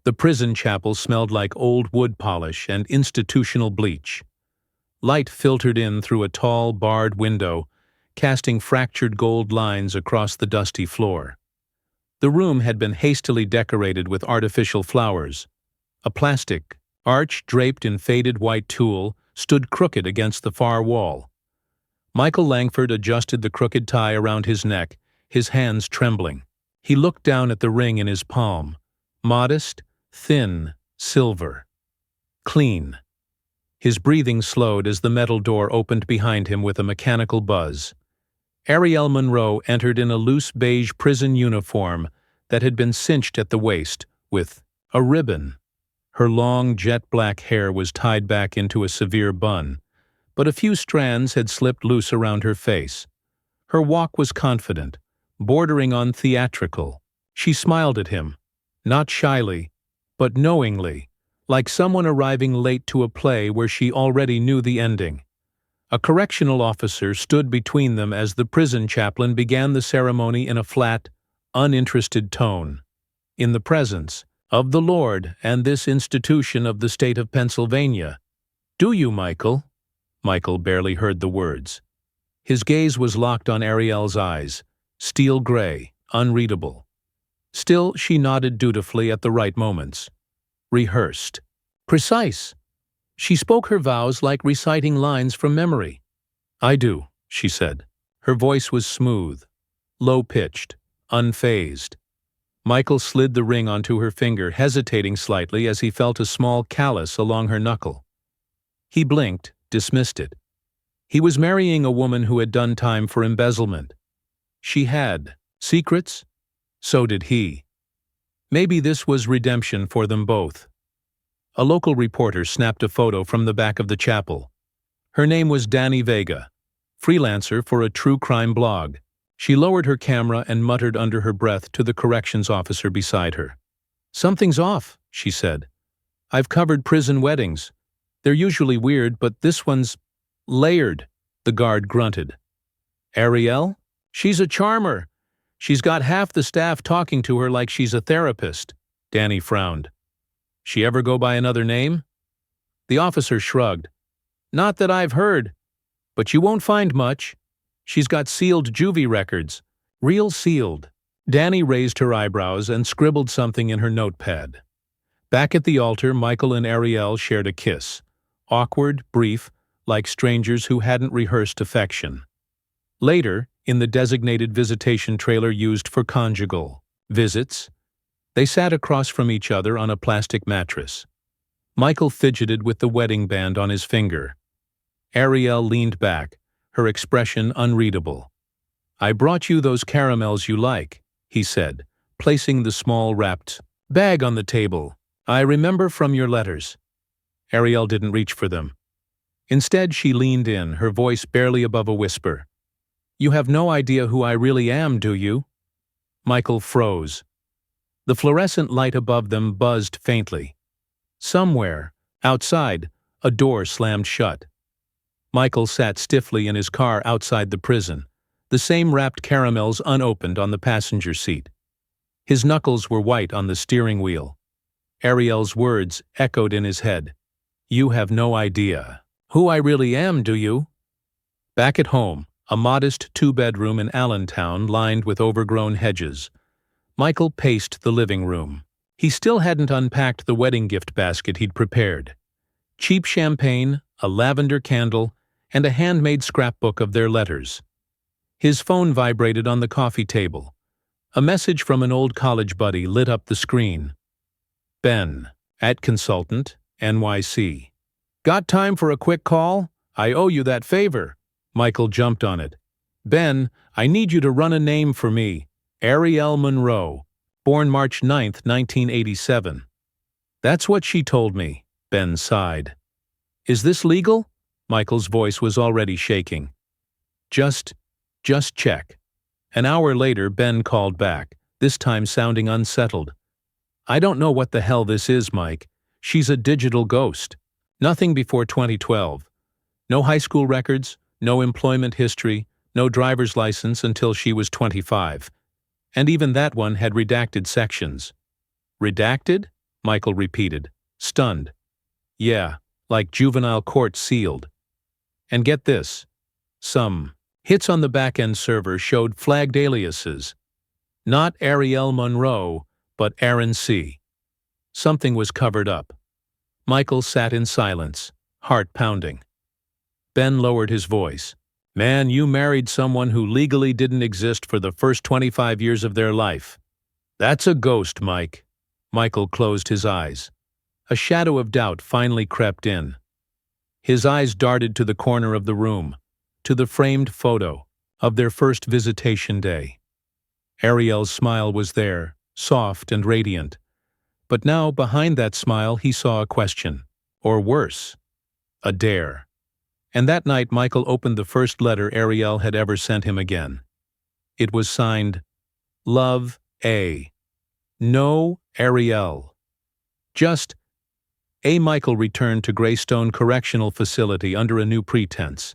The prison chapel smelled like old wood polish and institutional bleach. Light filtered in through a tall, barred window, casting fractured gold lines across the dusty floor. The room had been hastily decorated with artificial flowers. A plastic arch draped in faded white tulle stood crooked against the far wall. Michael Langford adjusted the crooked tie around his neck, his hands trembling. He looked down at the ring in his palm. Modest, thin, silver. Clean. His breathing slowed as the metal door opened behind him with a mechanical buzz. Ariel Monroe entered in a loose beige prison uniform that had been cinched at the waist with a ribbon. Her long, jet-black hair was tied back into a severe bun, but a few strands had slipped loose around her face. Her walk was confident, bordering on theatrical. She smiled at him, not shyly, but knowingly, like someone arriving late to a play where she already knew the ending. A correctional officer stood between them as the prison chaplain began the ceremony in a flat, uninterested tone. In the presence of the Lord and this institution of the state of Pennsylvania. Do you, Michael? Michael barely heard the words. His gaze was locked on Ariel's eyes, steel gray, unreadable. Still, she nodded dutifully at the right moments. Rehearsed. Precise. She spoke her vows like reciting lines from memory. I do, she said. Her voice was smooth, low-pitched, unfazed. Michael slid the ring onto her finger, hesitating slightly as he felt a small callus along her knuckle. He blinked, dismissed it. He was marrying a woman who had done time for embezzlement. She had secrets? So did he. Maybe this was redemption for them both. A local reporter snapped a photo from the back of the chapel. Her name was Dani Vega, freelancer for a true crime blog. She lowered her camera and muttered under her breath to the corrections officer beside her. Something's off, she said. I've covered prison weddings. They're usually weird, but this one's layered, the guard grunted. Ariel? She's a charmer. She's got half the staff talking to her like she's a therapist. Dani frowned. She ever go by another name? The officer shrugged. Not that I've heard, but you won't find much. She's got sealed juvie records. Real sealed. Dani raised her eyebrows and scribbled something in her notepad. Back at the altar, Michael and Ariel shared a kiss. Awkward, brief, like strangers who hadn't rehearsed affection. Later, in the designated visitation trailer used for conjugal visits, they sat across from each other on a plastic mattress. Michael fidgeted with the wedding band on his finger. Ariel leaned back, her expression unreadable. I brought you those caramels you like, he said, placing the small wrapped bag on the table. I remember from your letters. Ariel didn't reach for them. Instead, she leaned in, her voice barely above a whisper. You have no idea who I really am, do you? Michael froze. The fluorescent light above them buzzed faintly. Somewhere, outside, a door slammed shut. Michael sat stiffly in his car outside the prison, the same wrapped caramels unopened on the passenger seat. His knuckles were white on the steering wheel. Ariel's words echoed in his head. You have no idea who I really am, do you? Back at home, a modest two-bedroom in Allentown lined with overgrown hedges, Michael paced the living room. He still hadn't unpacked the wedding gift basket he'd prepared. Cheap champagne, a lavender candle, and a handmade scrapbook of their letters. His phone vibrated on the coffee table. A message from an old college buddy lit up the screen. Ben, @consultant, NYC. Got time for a quick call? I owe you that favor. Michael jumped on it. Ben, I need you to run a name for me. Ariel Monroe, born March 9, 1987. That's what she told me, Ben sighed. Is this legal? Michael's voice was already shaking. Just check. An hour later, Ben called back, this time sounding unsettled. I don't know what the hell this is, Mike. She's a digital ghost. Nothing before 2012. No high school records, no employment history, no driver's license until she was 25. And even that one had redacted sections. Redacted? Michael repeated, stunned. Yeah, like juvenile court sealed. And get this. Some hits on the back-end server showed flagged aliases. Not Ariel Monroe, but Aaron C. Something was covered up. Michael sat in silence, heart pounding. Ben lowered his voice. Man, you married someone who legally didn't exist for the first 25 years of their life. That's a ghost, Mike. Michael closed his eyes. A shadow of doubt finally crept in. His eyes darted to the corner of the room, to the framed photo of their first visitation day. Ariel's smile was there, soft and radiant. But now, behind that smile, he saw a question. Or worse, a dare. And that night, Michael opened the first letter Ariel had ever sent him again. It was signed, Love A. No Ariel. Just A. Michael returned to Greystone Correctional Facility under a new pretense.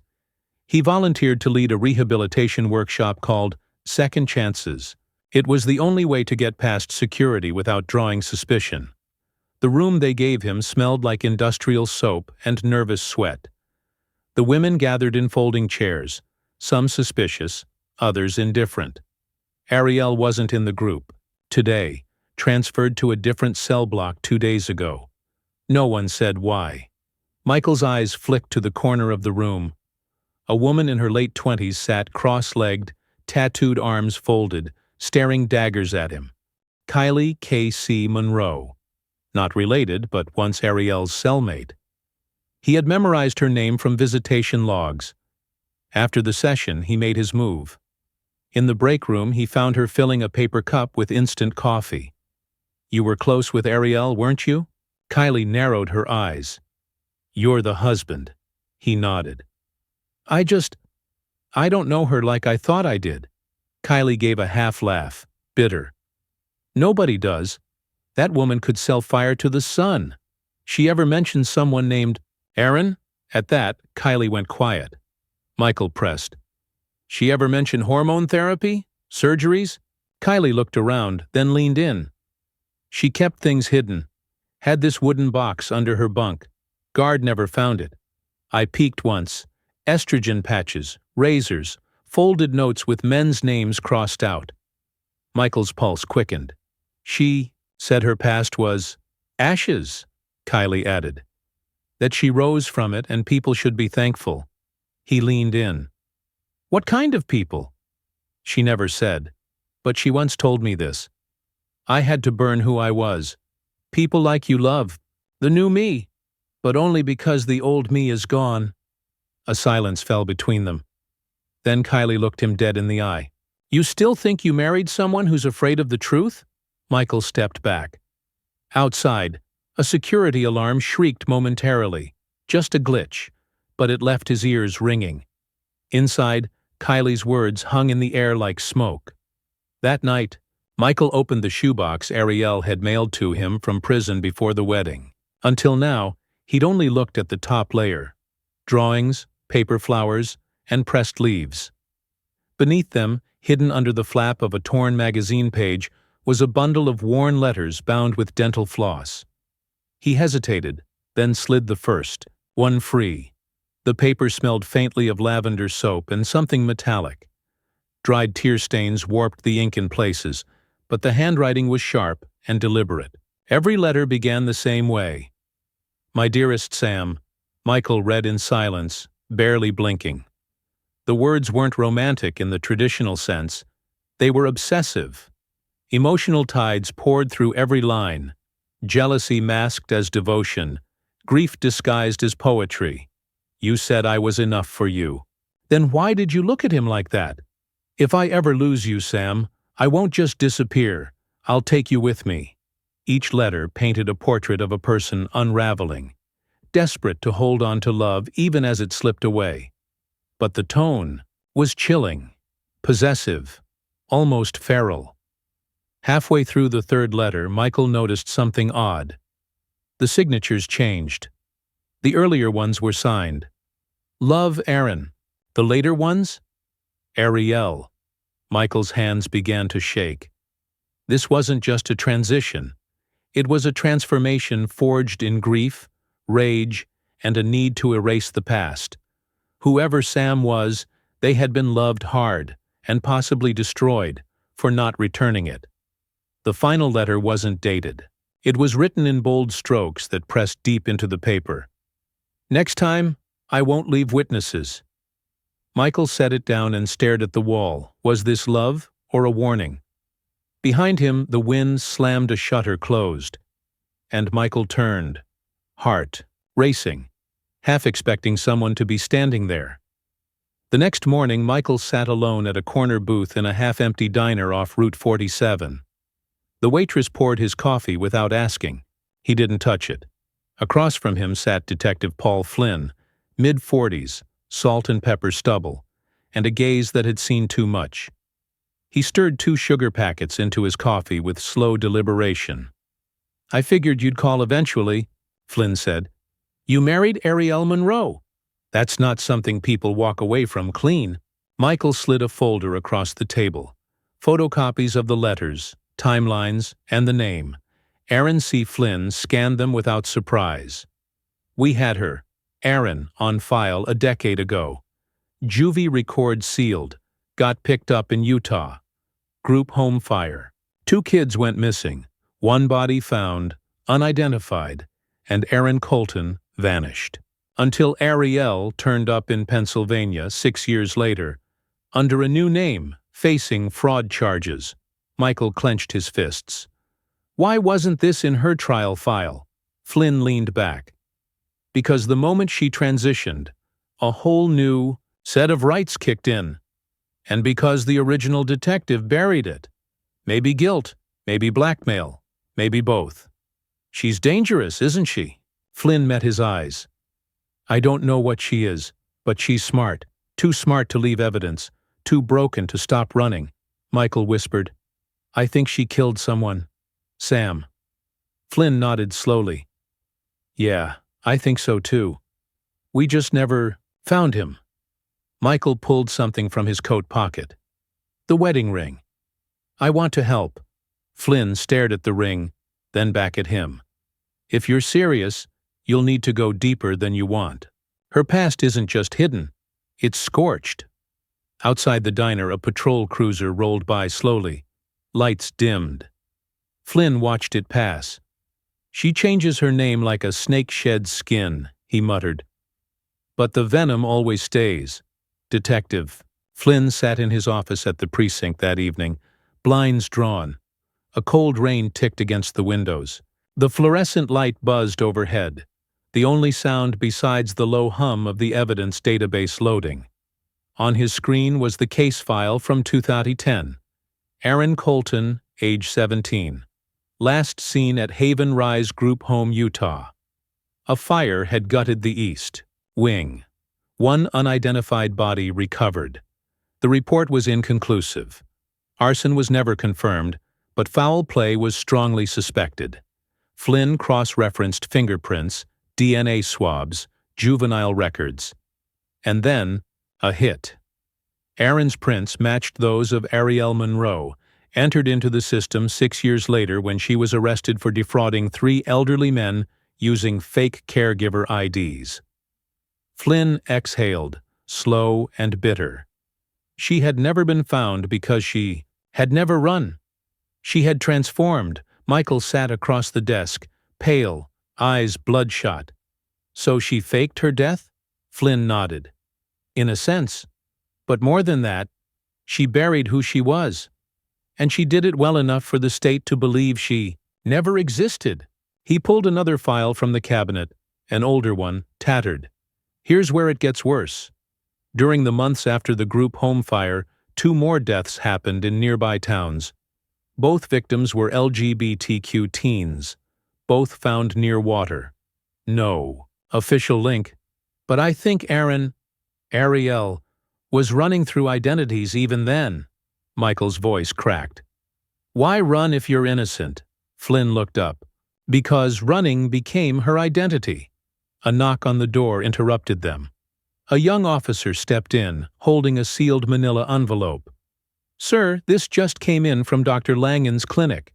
He volunteered to lead a rehabilitation workshop called Second Chances. It was the only way to get past security without drawing suspicion. The room they gave him smelled like industrial soap and nervous sweat. The women gathered in folding chairs, some suspicious, others indifferent. Ariel wasn't in the group. Today, transferred to a different cell block 2 days ago. No one said why. Michael's eyes flicked to the corner of the room. A woman in her late 20s sat cross-legged, tattooed arms folded, staring daggers at him. Kylie K.C. Monroe. Not related, but once Ariel's cellmate. He had memorized her name from visitation logs. After the session, he made his move. In the break room, he found her filling a paper cup with instant coffee. You were close with Ariel, weren't you? Kylie narrowed her eyes. You're the husband. He nodded. I don't know her like I thought I did. Kylie gave a half laugh, bitter. Nobody does. That woman could sell fire to the sun. She ever mentioned someone named Aaron? At that, Kylie went quiet. Michael pressed. She ever mention hormone therapy? Surgeries? Kylie looked around, then leaned in. She kept things hidden. Had this wooden box under her bunk. Guard never found it. I peeked once. Estrogen patches, razors, folded notes with men's names crossed out. Michael's pulse quickened. She said her past was ashes, Kylie added. That she rose from it and people should be thankful. He leaned in. What kind of people? She never said, but she once told me this. I had to burn who I was. People like you love, the new me, but only because the old me is gone. A silence fell between them. Then Kylie looked him dead in the eye. You still think you married someone who's afraid of the truth? Michael stepped back. Outside, a security alarm shrieked momentarily. Just a glitch, but it left his ears ringing. Inside, Kylie's words hung in the air like smoke. That night, Michael opened the shoebox Ariel had mailed to him from prison before the wedding. Until now, he'd only looked at the top layer. Drawings, paper flowers, and pressed leaves. Beneath them, hidden under the flap of a torn magazine page, was a bundle of worn letters bound with dental floss. He hesitated, then slid the first, one free. The paper smelled faintly of lavender soap and something metallic. Dried tear stains warped the ink in places, but the handwriting was sharp and deliberate. Every letter began the same way. My dearest Sam, Michael read in silence, barely blinking. The words weren't romantic in the traditional sense. They were obsessive. Emotional tides poured through every line. Jealousy masked as devotion. Grief disguised as poetry. You said I was enough for you. Then why did you look at him like that? If I ever lose you, Sam, I won't just disappear. I'll take you with me. Each letter painted a portrait of a person unraveling, desperate to hold on to love even as it slipped away. But the tone was chilling, possessive, almost feral. Halfway through the third letter, Michael noticed something odd. The signatures changed. The earlier ones were signed. Love, Aaron. The later ones? Ariel. Michael's hands began to shake. This wasn't just a transition. It was a transformation forged in grief, rage, and a need to erase the past. Whoever Sam was, they had been loved hard, and possibly destroyed, for not returning it. The final letter wasn't dated. It was written in bold strokes that pressed deep into the paper. "Next time, I won't leave witnesses." Michael set it down and stared at the wall. Was this love or a warning? Behind him, the wind slammed a shutter closed, and Michael turned, heart racing, half expecting someone to be standing there. The next morning, Michael sat alone at a corner booth in a half-empty diner off Route 47. The waitress poured his coffee without asking. He didn't touch it. Across from him sat Detective Paul Flynn, mid-40s, salt and pepper stubble, and a gaze that had seen too much. He stirred 2 sugar packets into his coffee with slow deliberation. "I figured you'd call eventually," Flynn said. "You married Ariel Monroe. That's not something people walk away from clean." Michael slid a folder across the table. Photocopies of the letters, timelines, and the name. Aaron C. Flynn scanned them without surprise. "We had her, Aaron, on file a decade ago. Juvie record sealed. Got picked up in Utah. Group home fire. 2 kids went missing. 1 body found, unidentified, and Aaron Colton vanished. Until Ariel turned up in Pennsylvania 6 years later, under a new name, facing fraud charges." Michael clenched his fists. "Why wasn't this in her trial file?" Flynn leaned back. "Because the moment she transitioned, a whole new set of rights kicked in. And because the original detective buried it. Maybe guilt, maybe blackmail, maybe both. She's dangerous, isn't she?" Flynn met his eyes. "I don't know what she is, but she's smart. Too smart to leave evidence, too broken to stop running." Michael whispered, "I think she killed someone. Sam." Flynn nodded slowly. "Yeah, I think so too. We just never found him." Michael pulled something from his coat pocket. "The wedding ring." "I want to help." Flynn stared at the ring, then back at him. "If you're serious, you'll need to go deeper than you want. Her past isn't just hidden, it's scorched." Outside the diner, a patrol cruiser rolled by slowly. Lights dimmed. Flynn watched it pass. "She changes her name like a snake sheds skin," he muttered. "But the venom always stays." "Detective." Flynn sat in his office at the precinct that evening, blinds drawn. A cold rain ticked against the windows. The fluorescent light buzzed overhead, the only sound besides the low hum of the evidence database loading. On his screen was the case file from 2010. Aaron Colton, age 17. Last seen at Haven Rise Group Home, Utah. A fire had gutted the east wing. 1 unidentified body recovered. The report was inconclusive. Arson was never confirmed, but foul play was strongly suspected. Flynn cross-referenced fingerprints, DNA swabs, juvenile records. And then, a hit. Aaron's prints matched those of Ariel Monroe, entered into the system 6 years later when she was arrested for defrauding 3 elderly men using fake caregiver IDs. Flynn exhaled, slow and bitter. She had never been found because she had never run. She had transformed. Michael sat across the desk, pale, eyes bloodshot. "So she faked her death?" Flynn nodded. "In a sense. But more than that, she buried who she was. And she did it well enough for the state to believe she never existed." He pulled another file from the cabinet, an older one, tattered. "Here's where it gets worse. During the months after the group home fire, 2 more deaths happened in nearby towns. Both victims were LGBTQ teens, both found near water. No official link, but I think Ariel, was running through identities even then." Michael's voice cracked. "Why run if you're innocent?" Flynn looked up. "Because running became her identity." A knock on the door interrupted them. A young officer stepped in, holding a sealed manila envelope. "Sir, this just came in from Dr. Langen's clinic."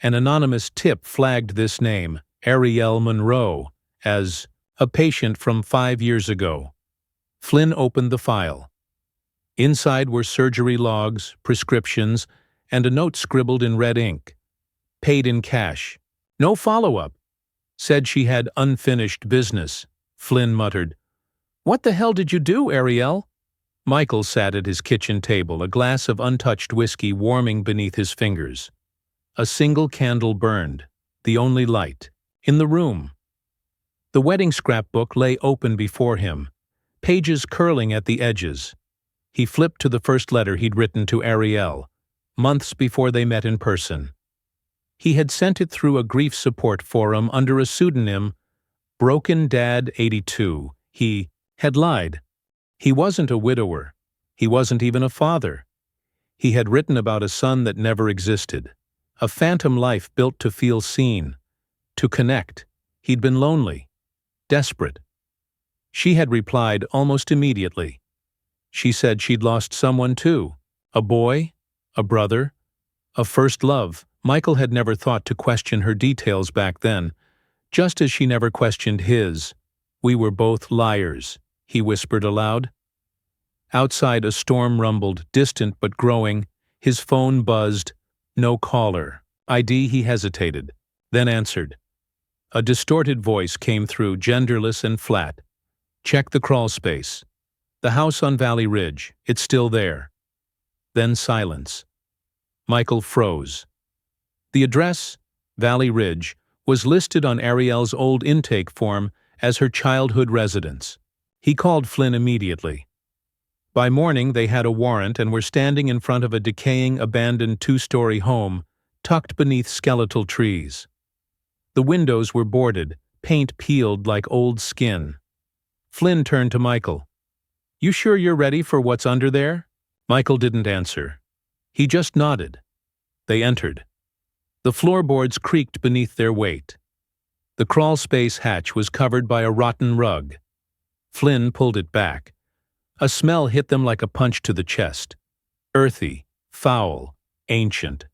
An anonymous tip flagged this name, Ariel Monroe, as a patient from 5 years ago. Flynn opened the file. Inside were surgery logs, prescriptions, and a note scribbled in red ink. Paid in cash. No follow-up. Said she had unfinished business. Flynn muttered. "What the hell did you do, Ariel?" Michael sat at his kitchen table, a glass of untouched whiskey warming beneath his fingers. A single candle burned, the only light, in the room. The wedding scrapbook lay open before him, pages curling at the edges. He flipped to the first letter he'd written to Ariel, months before they met in person. He had sent it through a grief support forum under a pseudonym, Broken Dad 82. He had lied. He wasn't a widower. He wasn't even a father. He had written about a son that never existed, a phantom life built to feel seen, to connect. He'd been lonely, desperate. She had replied almost immediately. She said she'd lost someone too, a boy, a brother, a first love. Michael had never thought to question her details back then, just as she never questioned his. "We were both liars," he whispered aloud. Outside a storm rumbled, distant but growing. His phone buzzed. No caller. ID. He hesitated, then answered. A distorted voice came through, genderless and flat. "Check the crawl space. The house on Valley Ridge. It's still there." Then silence. Michael froze. The address, Valley Ridge, was listed on Ariel's old intake form as her childhood residence. He called Flynn immediately. By morning they had a warrant and were standing in front of a decaying, abandoned 2-story home tucked beneath skeletal trees. The windows were boarded, paint peeled like old skin. Flynn turned to Michael. "You sure you're ready for what's under there?" Michael didn't answer. He just nodded. They entered. The floorboards creaked beneath their weight. The crawlspace hatch was covered by a rotten rug. Flynn pulled it back. A smell hit them like a punch to the chest. Earthy, foul, ancient.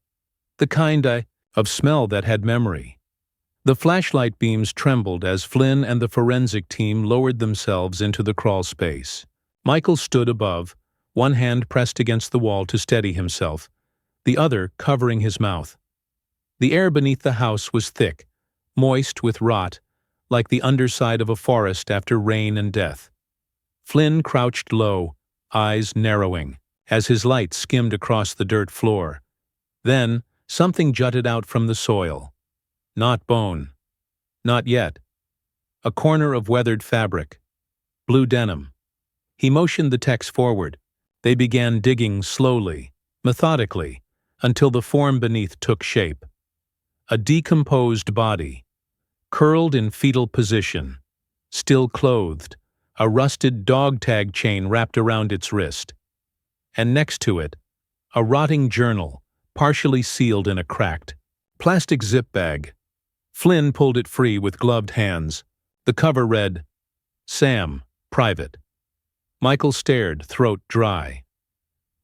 The kind of smell that had memory. The flashlight beams trembled as Flynn and the forensic team lowered themselves into the crawlspace. Michael stood above, one hand pressed against the wall to steady himself, the other covering his mouth. The air beneath the house was thick, moist with rot, like the underside of a forest after rain and death. Flynn crouched low, eyes narrowing, as his light skimmed across the dirt floor. Then, something jutted out from the soil. Not bone. Not yet. A corner of weathered fabric. Blue denim. He motioned the techs forward. They began digging slowly, methodically, until the form beneath took shape. A decomposed body, curled in fetal position, still clothed, a rusted dog tag chain wrapped around its wrist. And next to it, a rotting journal, partially sealed in a cracked plastic zip bag. Flynn pulled it free with gloved hands. The cover read, "Sam, Private." Michael stared, throat dry.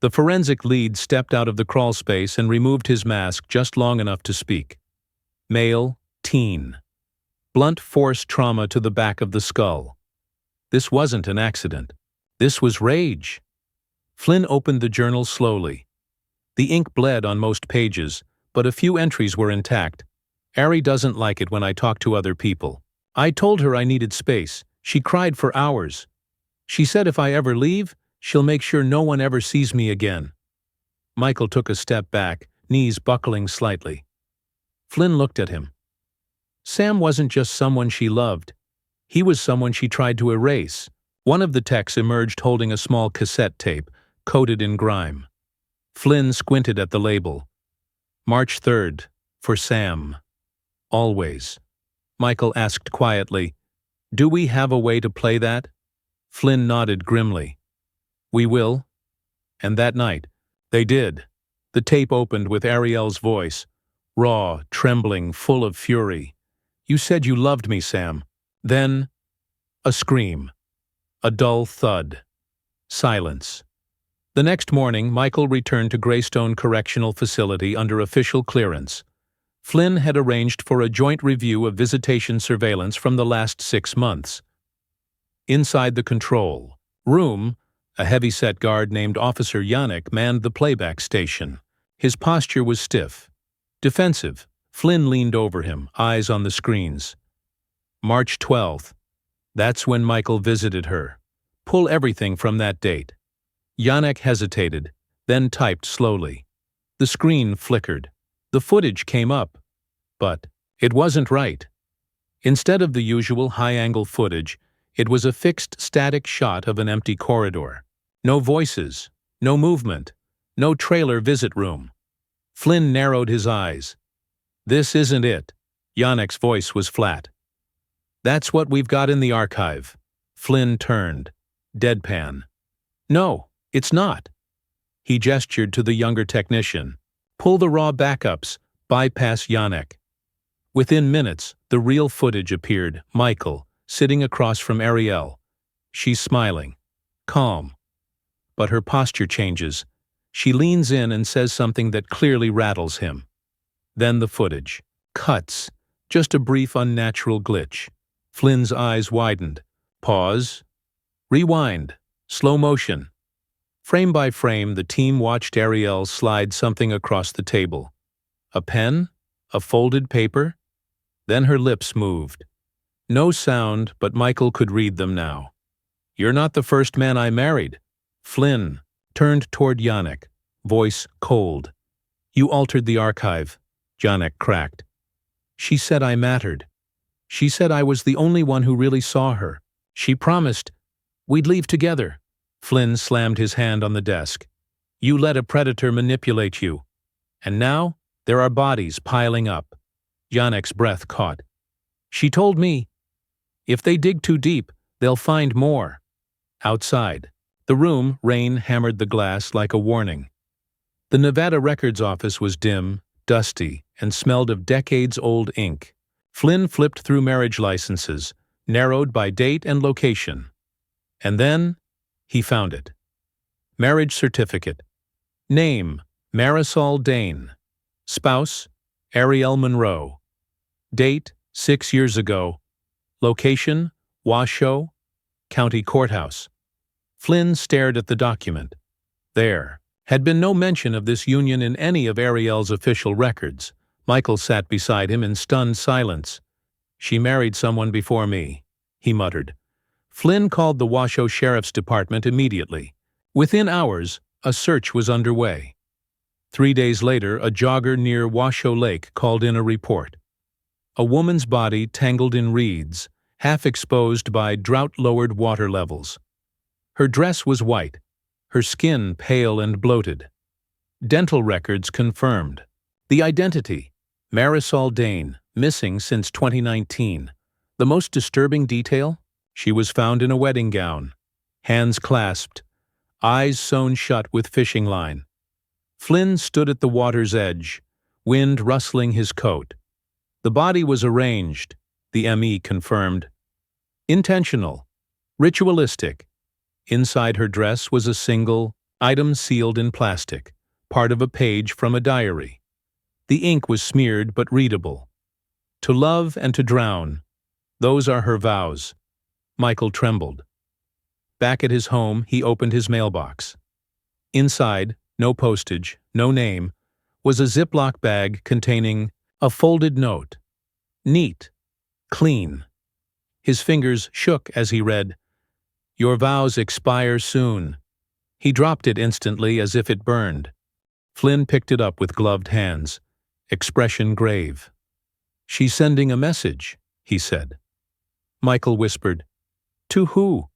The forensic lead stepped out of the crawlspace and removed his mask just long enough to speak. Male, teen. Blunt force trauma to the back of the skull. This wasn't an accident. This was rage. Flynn opened the journal slowly. The ink bled on most pages, but a few entries were intact. "Ari doesn't like it when I talk to other people. I told her I needed space. She cried for hours. She said if I ever leave, she'll make sure no one ever sees me again." Michael took a step back, knees buckling slightly. Flynn looked at him. Sam wasn't just someone she loved. He was someone she tried to erase. One of the techs emerged holding a small cassette tape, coated in grime. Flynn squinted at the label. March 3rd, for Sam. Always. Michael asked quietly, "Do we have a way to play that?" Flynn nodded grimly. "We will." And that night, they did. The tape opened with Ariel's voice, raw, trembling, full of fury. "You said you loved me, Sam." Then, a scream. A dull thud. Silence. The next morning, Michael returned to Greystone Correctional Facility under official clearance. Flynn had arranged for a joint review of visitation surveillance from the last 6 months. Inside the control room, a heavy-set guard named Officer Yannick manned the playback station. His posture was stiff, defensive. Flynn leaned over him, eyes on the screens. March 12th. That's when Michael visited her. Pull everything from that date. Yannick hesitated, then typed slowly. The screen flickered. The footage came up. But it wasn't right. Instead of the usual high-angle footage, it was a fixed static shot of an empty corridor. No voices, no movement, no trailer visit room. Flynn narrowed his eyes. This isn't it. Yannick's voice was flat. That's what we've got in the archive. Flynn turned, deadpan. No, it's not. He gestured to the younger technician. Pull the raw backups, bypass Yannick. Within minutes, the real footage appeared. Michael, sitting across from Ariel. She's smiling, calm. But her posture changes. She leans in and says something that clearly rattles him. Then the footage. Cuts. Just a brief unnatural glitch. Flynn's eyes widened. Pause. Rewind. Slow motion. Frame by frame, the team watched Ariel slide something across the table. A pen? A folded paper? Then her lips moved. No sound, but Michael could read them now. You're not the first man I married. Flynn turned toward Yannick, voice cold. You altered the archive, Yannick cracked. She said I mattered. She said I was the only one who really saw her. She promised we'd leave together. Flynn slammed his hand on the desk. You let a predator manipulate you. And now, there are bodies piling up. Yannick's breath caught. She told me, if they dig too deep, they'll find more. Outside the room, rain hammered the glass like a warning. The Nevada Records office was dim, dusty, and smelled of decades-old ink. Flynn flipped through marriage licenses, narrowed by date and location. And then, he found it. Marriage certificate. Name, Marisol Dane. Spouse, Ariel Monroe. Date, 6 years ago. Location, Washoe, County Courthouse. Flynn stared at the document. There had been no mention of this union in any of Ariel's official records. Michael sat beside him in stunned silence. She married someone before me, he muttered. Flynn called the Washoe Sheriff's Department immediately. Within hours, a search was underway. 3 days later, a jogger near Washoe Lake called in a report. A woman's body tangled in reeds, half exposed by drought-lowered water levels. Her dress was white, her skin pale and bloated. Dental records confirmed. The identity, Marisol Dane, missing since 2019. The most disturbing detail? She was found in a wedding gown, hands clasped, eyes sewn shut with fishing line. Flynn stood at the water's edge, wind rustling his coat. The body was arranged, the ME confirmed. Intentional, ritualistic. Inside her dress was a single item sealed in plastic, part of a page from a diary. The ink was smeared but readable. To love and to drown, those are her vows. Michael trembled. Back at his home, he opened his mailbox. Inside, no postage, no name, was a Ziploc bag containing a folded note. Neat, clean. His fingers shook as he read, Your vows expire soon. He dropped it instantly as if it burned. Flynn picked it up with gloved hands, expression grave. She's sending a message, he said. Michael whispered, To who?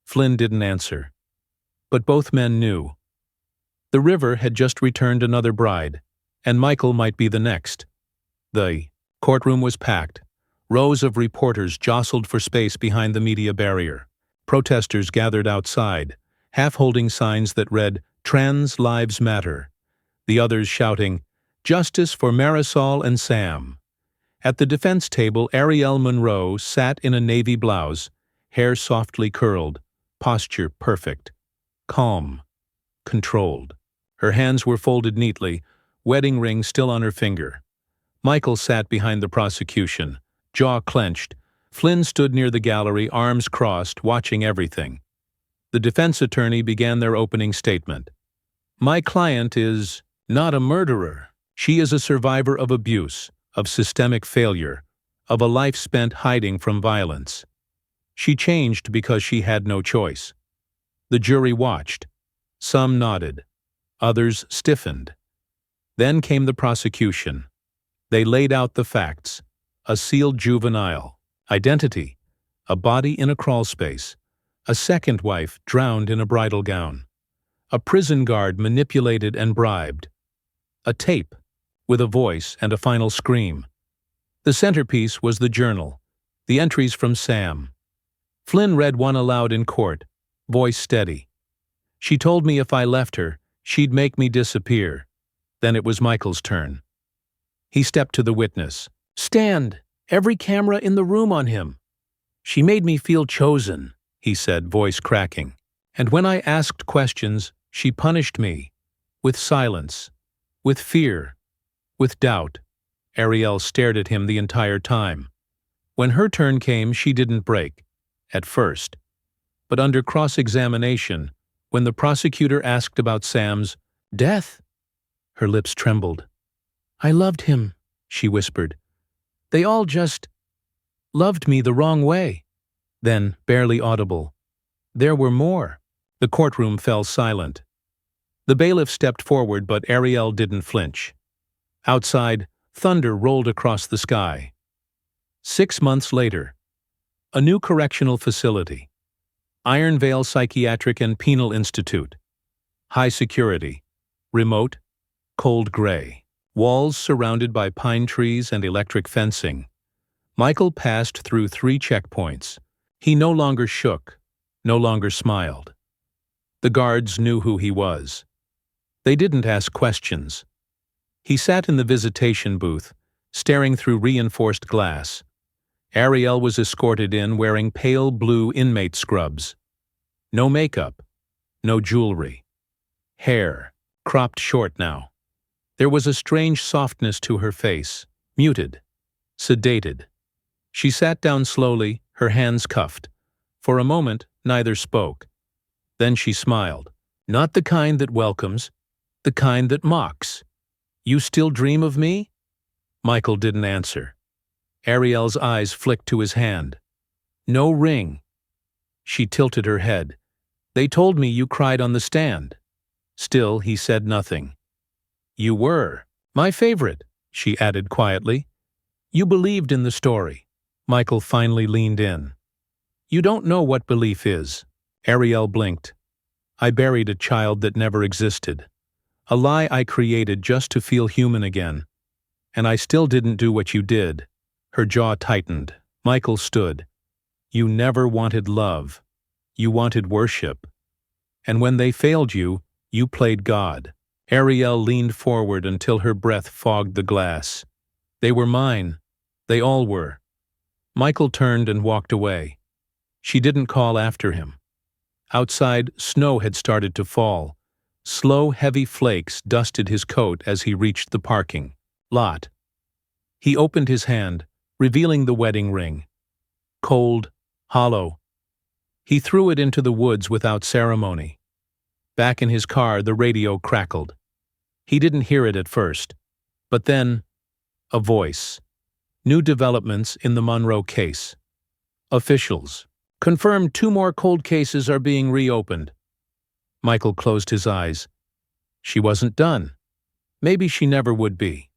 Flynn didn't answer. But both men knew. The river had just returned another bride, and Michael might be the next. The courtroom was packed. Rows of reporters jostled for space behind the media barrier. Protesters gathered outside, half holding signs that read, Trans Lives Matter. The others shouting, Justice for Marisol and Sam. At the defense table, Ariel Monroe sat in a navy blouse, hair softly curled, posture perfect. Calm. Controlled. Her hands were folded neatly, wedding ring still on her finger. Michael sat behind the prosecution, jaw clenched. Flynn stood near the gallery, arms crossed, watching everything. The defense attorney began their opening statement. My client is not a murderer. She is a survivor of abuse, of systemic failure, of a life spent hiding from violence. She changed because she had no choice. The jury watched. Some nodded. Others stiffened. Then came the prosecution. They laid out the facts. A sealed juvenile. Identity. A body in a crawlspace. A second wife drowned in a bridal gown. A prison guard manipulated and bribed. A tape, with a voice and a final scream. The centerpiece was the journal, the entries from Sam. Flynn read one aloud in court, voice steady. She told me if I left her, she'd make me disappear. Then it was Michael's turn. He stepped to the witness. Stand! Every camera in the room on him. She made me feel chosen, he said, voice cracking. And when I asked questions, she punished me. With silence. With fear. With doubt. Ariel stared at him the entire time. When her turn came, she didn't break. At first. But under cross-examination, when the prosecutor asked about Sam's death, her lips trembled. I loved him, she whispered. They all just loved me the wrong way. Then, barely audible, there were more. The courtroom fell silent. The bailiff stepped forward, but Ariel didn't flinch. Outside, thunder rolled across the sky. 6 months later, a new correctional facility. Iron Vale Psychiatric and Penal Institute. High security. Remote. Cold gray. Walls surrounded by pine trees and electric fencing. Michael passed through 3 checkpoints. He no longer shook, no longer smiled. The guards knew who he was. They didn't ask questions. He sat in the visitation booth, staring through reinforced glass. Ariel was escorted in wearing pale blue inmate scrubs. No makeup, no jewelry. Hair, cropped short now. There was a strange softness to her face, muted, sedated. She sat down slowly, her hands cuffed. For a moment, neither spoke. Then she smiled. Not the kind that welcomes, the kind that mocks. You still dream of me? Michael didn't answer. Ariel's eyes flicked to his hand. No ring. She tilted her head. They told me you cried on the stand. Still, he said nothing. You were my favorite, she added quietly. You believed in the story. Michael finally leaned in. You don't know what belief is. Ariel blinked. I buried a child that never existed. A lie I created just to feel human again. And I still didn't do what you did. Her jaw tightened. Michael stood. You never wanted love. You wanted worship. And when they failed you, you played God. Ariel leaned forward until her breath fogged the glass. They were mine. They all were. Michael turned and walked away. She didn't call after him. Outside, snow had started to fall. Slow, heavy flakes dusted his coat as he reached the parking lot. He opened his hand, revealing the wedding ring. Cold, hollow. He threw it into the woods without ceremony. Back in his car, the radio crackled. He didn't hear it at first. But then, a voice. New developments in the Monroe case. Officials. Confirmed 2 more cold cases are being reopened. Michael closed his eyes. She wasn't done. Maybe she never would be.